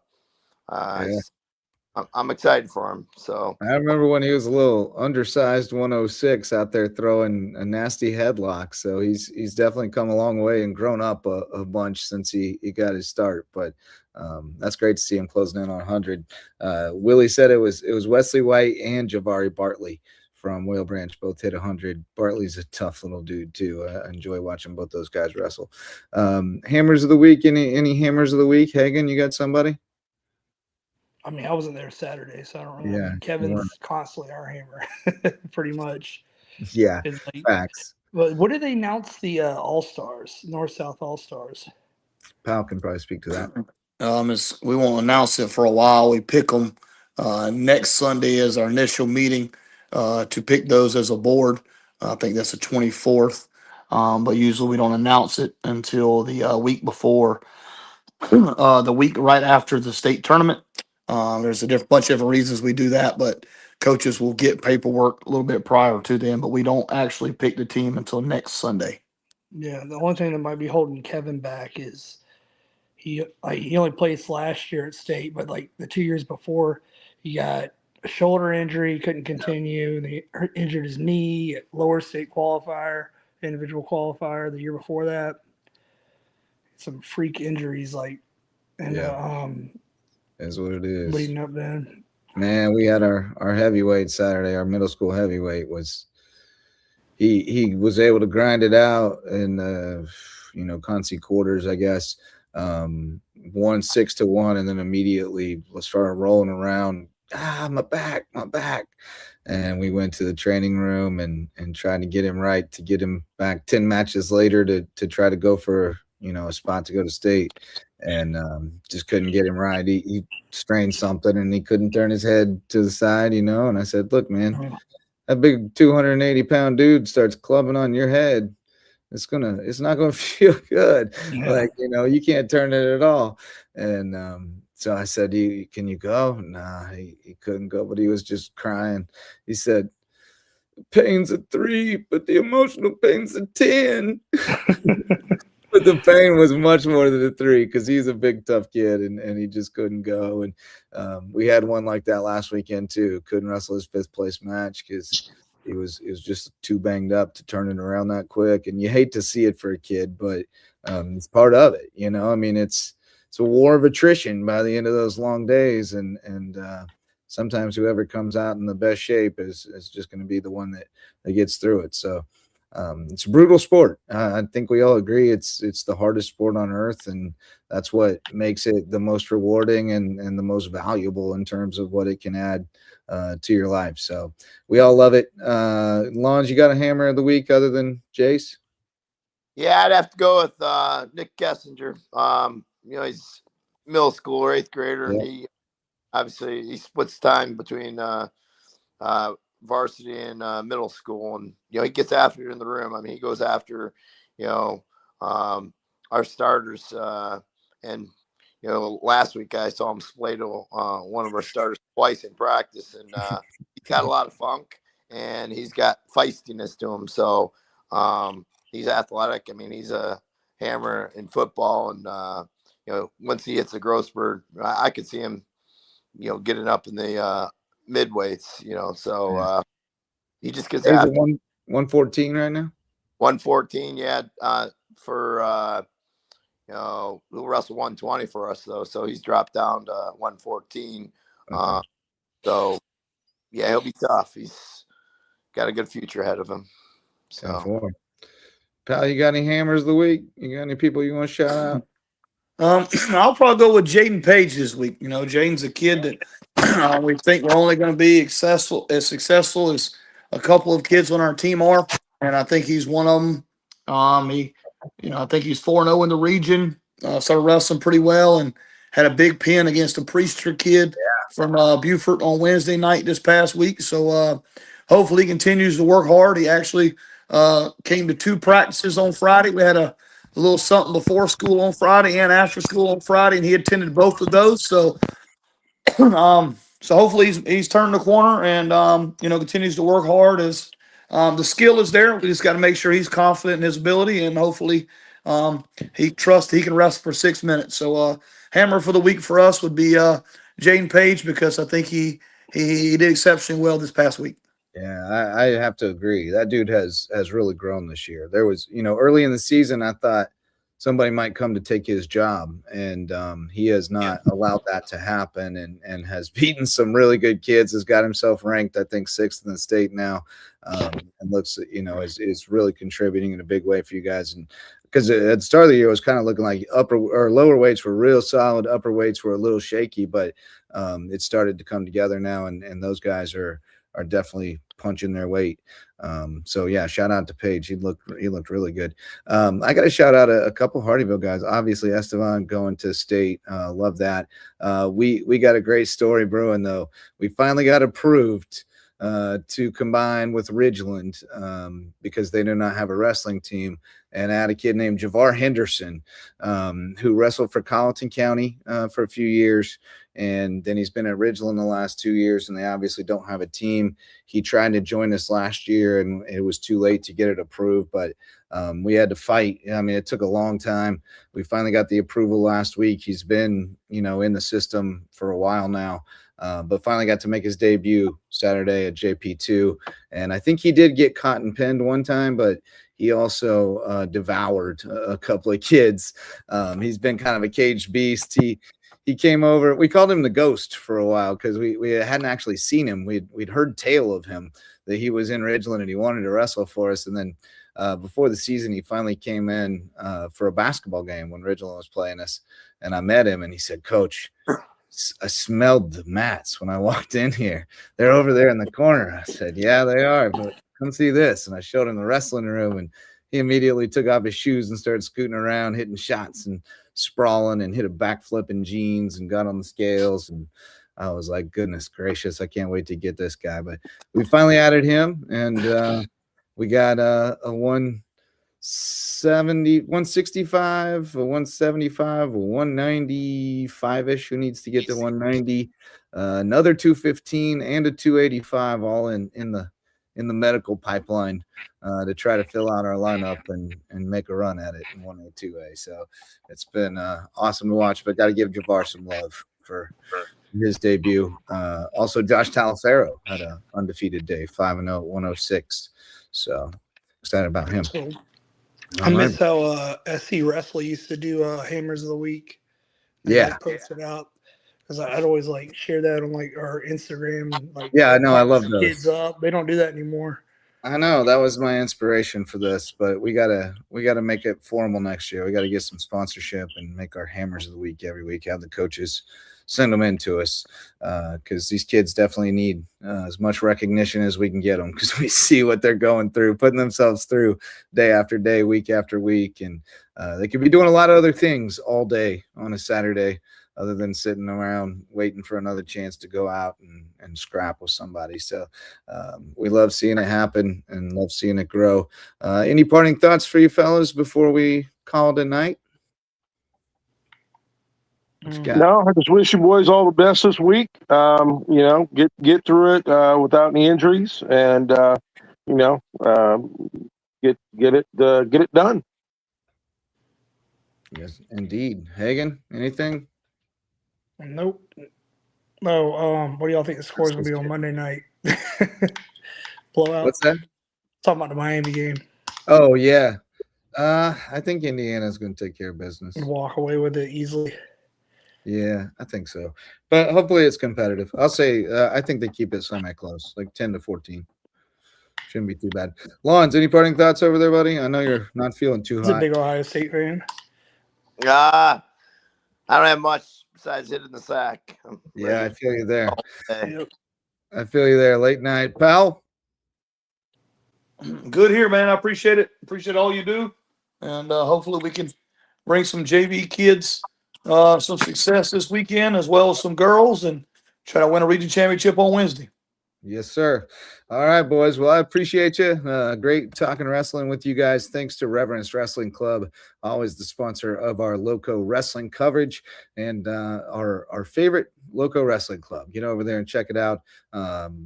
I'm excited for him. So I remember when he was a little undersized 106 out there throwing a nasty headlock. So he's definitely come a long way and grown up a bunch since he got his start. But that's great to see him closing in on 100. Willie said it was Wesley White and Javari Bartley from Whale Branch both hit 100. Bartley's a tough little dude too. I enjoy watching both those guys wrestle. Hammers of the week. Any hammers of the week? Hagen, you got somebody? I mean, I wasn't there Saturday, so I don't really. Yeah, I mean, Kevin's constantly our hammer, pretty much. Yeah, Like, facts. but what did they announce the All Stars, North South All Stars? Pal can probably speak to that. We won't announce it for a while. We pick them next Sunday as our initial meeting to pick those as a board. I think that's the 24th. But usually we don't announce it until the week before, the week right after the state tournament. There's a bunch of different reasons we do that, but coaches will get paperwork a little bit prior to them, but we don't actually pick the team until next Sunday. Yeah, the only thing that might be holding Kevin back is he only placed last year at state, but like the 2 years before, he got a shoulder injury, couldn't continue, and he injured his knee at lower state qualifier, individual qualifier the year before that. Some freak injuries, Is what it is. Leading up then. Man, we had our heavyweight Saturday. Our middle school heavyweight was he was able to grind it out in the Concy quarters, I guess. Won 6-1, and then immediately started rolling around. My back. And we went to the training room and tried to get him right, to get him back 10 matches later to try to go for a spot to go to state, and just couldn't get him right. He strained something and he couldn't turn his head to the side, and I said, look, man, that big 280-pound dude starts clubbing on your head, it's not gonna feel good. Yeah. Like, you can't turn it at all. And so I said, can you go? Nah, he couldn't go, but he was just crying. He said, pain's a 3, but the emotional pain's a 10. But the pain was much more than a 3, because he's a big, tough kid, and he just couldn't go. And we had one like that last weekend too. Couldn't wrestle his 5th place match because he was just too banged up to turn it around that quick. And you hate to see it for a kid, but it's part of it. I mean, it's a war of attrition by the end of those long days, and sometimes whoever comes out in the best shape is just going to be the one that gets through it. So it's a brutal sport. I think we all agree it's the hardest sport on earth, and that's what makes it the most rewarding and the most valuable in terms of what it can add to your life. So we all love it. Lons, you got a hammer of the week other than Jace? Yeah, I'd have to go with Nick Kessinger. He's middle school or 8th grader, and he obviously he splits time between varsity in middle school, and he gets after it in the room. I mean, he goes after our starters, and last week I saw him splay to one of our starters twice in practice, and he's got a lot of funk and he's got feistiness to him. So he's athletic. I mean, he's a hammer in football, and once he hits the growth spurt, I could see him getting up in the midweights. So he just gets He's after at 114 right now. 114, yeah. For he'll wrestle 120 for us though, so he's dropped down to 114. Okay. So yeah, he'll be tough. He's got a good future ahead of him. So, pal, you got any hammers of the week? You got any people you want to shout out? I'll probably go with Jaden Page this week. Jaden's a kid that we think we're only going to be successful as a couple of kids on our team are, and I think he's one of them. I think he's 4-0 in the region. Started wrestling pretty well and had a big pin against a Priester kid from Beaufort on Wednesday night this past week. So hopefully he continues to work hard. He actually came to 2 practices on Friday. We had a little something before school on Friday and after school on Friday, and he attended both of those. So, so hopefully he's turned the corner and continues to work hard. As the skill is there, we just got to make sure he's confident in his ability, and hopefully he trusts he can wrestle for 6 minutes. So, hammer for the week for us would be Jaden Page, because I think he did exceptionally well this past week. Yeah, I have to agree. That dude has really grown this year. There was, early in the season, I thought somebody might come to take his job, and he has not allowed that to happen, and has beaten some really good kids, has got himself ranked, I think, 6th in the state now, and looks, is really contributing in a big way for you guys. And because at the start of the year, it was kind of looking like upper or lower weights were real solid, upper weights were a little shaky, but it started to come together now, and those guys are definitely punching their weight. So yeah, shout out to Paige. He looked really good. I got to shout out a couple Hardyville guys. Obviously, Estevan going to state. Love that. We got a great story brewing though. We finally got approved to combine with Ridgeland because they do not have a wrestling team, and I had a kid named Javar Henderson who wrestled for Colleton County for a few years, and then he's been at Ridgeland the last 2 years, and they obviously don't have a team. He tried to join us last year, and it was too late to get it approved, but we had to fight. I mean, it took a long time. We finally got the approval last week. He's been, in the system for a while now. But finally got to make his debut Saturday at JP2. And I think he did get cotton pinned one time, but he also devoured a couple of kids. He's been kind of a caged beast. He came over. We called him the Ghost for a while because we hadn't actually seen him. We'd heard tale of him, that he was in Ridgeland and he wanted to wrestle for us. And then before the season, he finally came in for a basketball game when Ridgeland was playing us. And I met him, and he said, "Coach, I smelled the mats when I walked in here. They're over there in the corner." I said, "Yeah, they are, but come see this." And I showed him the wrestling room, and he immediately took off his shoes and started scooting around, hitting shots and sprawling, and hit a backflip in jeans and got on the scales. And I was like, goodness gracious, I can't wait to get this guy. But we finally added him, and we got a 165, a 175, a 195-ish who needs to get to 190, another 215 and a 285, all in the medical pipeline to try to fill out our lineup and make a run at it in 1A, 2A. So it's been awesome to watch, but got to give Javar some love for his debut. Also, Josh Talafero had an undefeated day, 5-0, 106. So excited about him. I miss how SC Wrestling used to do Hammers of the Week. And post it out, because I'd always share that on our Instagram. I know, I love those. Kids up. They don't do that anymore. I know, that was my inspiration for this, but we gotta make it formal next year. We gotta get some sponsorship and make our Hammers of the Week every week. Have the coaches send them in to us because these kids definitely need as much recognition as we can get them, because we see what they're going through, putting themselves through day after day, week after week, and they could be doing a lot of other things all day on a Saturday other than sitting around waiting for another chance to go out and scrap with somebody. So we love seeing it happen and love seeing it grow. Any parting thoughts for you fellas before we call it a night? No, I just wish you boys all the best this week. Get through it without any injuries, and get it done. Yes, indeed. Hagen, anything? Nope. No. What do y'all think the score is going to be on Monday night? Blowout. What's that? Talking about the Miami game. Oh yeah. I think Indiana's going to take care of business. And walk away with it easily. Yeah, I think so. But hopefully it's competitive. I'll say I think they keep it semi-close, like 10-14. Shouldn't be too bad. Lawns, any parting thoughts over there, buddy? I know you're not feeling too He's a hot. big Ohio State fan. I don't have much besides hitting the sack. Yeah, I feel you there. Yep. I feel you there. Late night, pal. Good here, man. I appreciate it. Appreciate all you do. And hopefully we can bring some JV kids some success this weekend, as well as some girls, and try to win a region championship on Wednesday. Yes, sir. All right, boys. Well, I appreciate you. Great talking wrestling with you guys. Thanks to Reverence Wrestling Club, always the sponsor of our Lowco wrestling coverage and our favorite Lowco Wrestling Club. Get over there and check it out.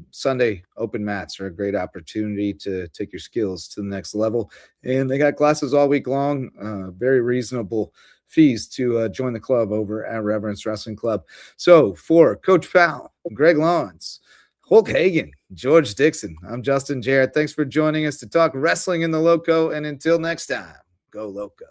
Sunday open mats are a great opportunity to take your skills to the next level. And they got classes all week long, very reasonable fees to join the club over at Reverence Wrestling Club. So for Coach Powell, Greg Lawns, Hulk Hagen, George Dixon, I'm Justin Jarrett. Thanks for joining us to talk wrestling in the Lowco. And until next time, go Lowco.